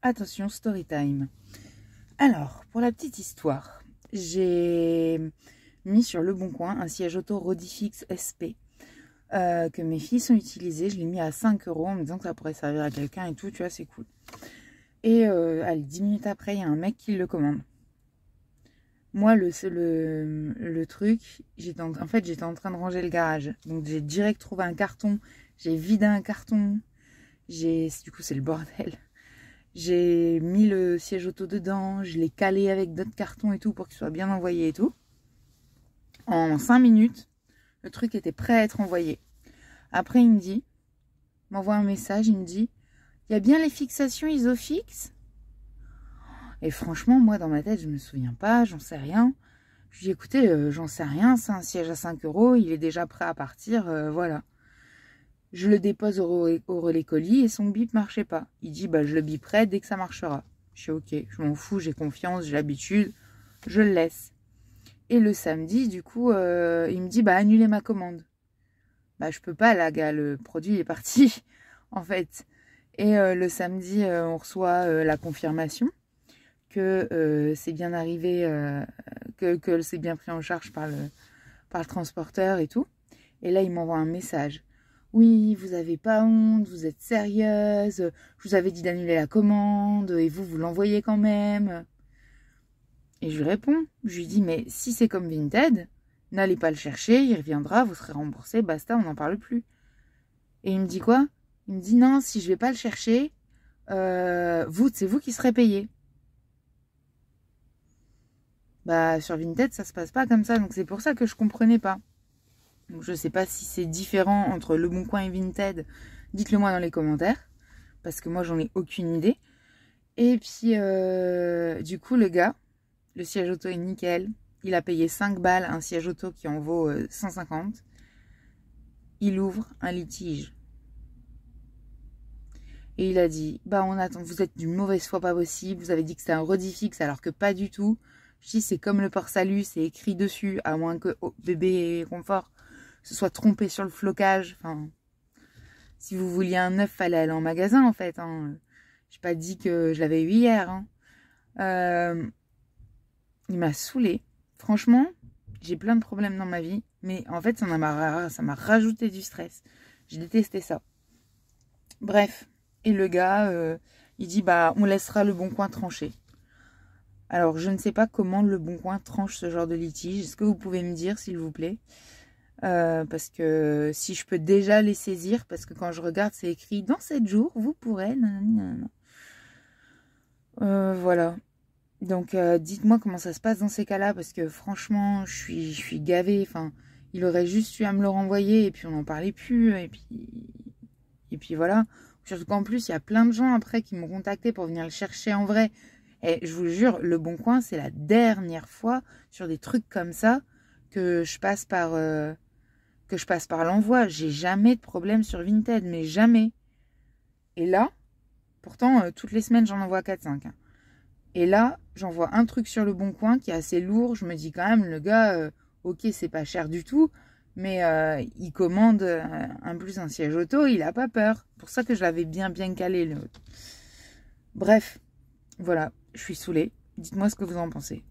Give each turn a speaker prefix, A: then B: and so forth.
A: Attention, story time. Alors, pour la petite histoire, j'ai mis sur Le Bon Coin un siège auto Rodifix SP que mes filles ont utilisé. Je l'ai mis à 5 € en me disant que ça pourrait servir à quelqu'un et tout, tu vois, c'est cool. Et allez, 10 minutes après, il y a un mec qui le commande. Moi, le truc, j'étais en train de ranger le garage. Donc, j'ai direct trouvé un carton. J'ai vidé un carton. Du coup, c'est le bordel. J'ai mis le siège auto dedans. Je l'ai calé avec d'autres cartons et tout pour qu'il soit bien envoyé et tout. En 5 minutes, le truc était prêt à être envoyé. Après, il m'envoie un message. Il me dit, il y a bien les fixations Isofix? Et franchement, moi, dans ma tête, je me souviens pas, j'en sais rien. Je lui dis, écoutez, j'en sais rien, c'est un siège à 5 €, il est déjà prêt à partir, voilà. Je le dépose au relais colis et son bip marchait pas. Il dit, bah, je le biperai dès que ça marchera. Je suis ok, je m'en fous, j'ai confiance, j'ai l'habitude, je le laisse. Et le samedi, du coup, il me dit, bah, annulez ma commande. Bah, je peux pas, là, gars, le produit est parti, en fait. Et le samedi, on reçoit la confirmation que c'est bien arrivé, que c'est bien pris en charge par le transporteur et tout. Et là, il m'envoie un message. Oui, vous avez pas honte, vous êtes sérieuse, je vous avais dit d'annuler la commande, et vous l'envoyez quand même. Et je lui réponds, je lui dis, mais si c'est comme Vinted, n'allez pas le chercher, il reviendra, vous serez remboursé, basta, on n'en parle plus. Et il me dit quoi? Il me dit, non, si je vais pas le chercher, c'est vous qui serez payé. Bah, sur Vinted, ça se passe pas comme ça, donc c'est pour ça que je comprenais pas. Donc, je sais pas si c'est différent entre Le Bon Coin et Vinted. Dites-le moi dans les commentaires, parce que moi, j'en ai aucune idée. Et puis, du coup, le gars, le siège auto est nickel. Il a payé 5 balles, un siège auto qui en vaut 150. Il ouvre un litige. Et il a dit, bah, on attend, vous êtes d'une mauvaise foi pas possible, vous avez dit que c'était un Rodifix alors que pas du tout. Je dis, c'est comme le port salut, c'est écrit dessus, à moins que bébé confort se soit trompé sur le flocage. Enfin, si vous vouliez un neuf, fallait aller en magasin, en fait. Hein. J'ai pas dit que je l'avais eu hier. Hein. Il m'a saoulée. Franchement, j'ai plein de problèmes dans ma vie, mais en fait, ça m'a rajouté du stress. J'ai détesté ça. Bref, et le gars, il dit, bah, on laissera Le Bon Coin trancher. Alors, je ne sais pas comment Le Bon Coin tranche ce genre de litige. Est-ce que vous pouvez me dire, s'il vous plaît? Parce que si je peux déjà les saisir, parce que quand je regarde, c'est écrit dans 7 jours, vous pourrez. Voilà. Donc, dites-moi comment ça se passe dans ces cas-là, parce que franchement, je suis gavée. Enfin, il aurait juste eu à me le renvoyer et puis on n'en parlait plus. Et puis voilà. Surtout qu'en plus, il y a plein de gens après qui m'ont contacté pour venir le chercher en vrai. Et je vous jure, Le Bon Coin, c'est la dernière fois sur des trucs comme ça que je passe par l'envoi. J'ai jamais de problème sur Vinted, mais jamais. Et là, pourtant, toutes les semaines, j'en envoie 4-5. Hein. Et là, j'envoie un truc sur Le Bon Coin qui est assez lourd. Je me dis quand même, le gars, ok, c'est pas cher du tout, mais il commande un siège auto, il a pas peur. Pour ça que je l'avais bien calé. Bref, voilà, je suis saoulée. Dites-moi ce que vous en pensez.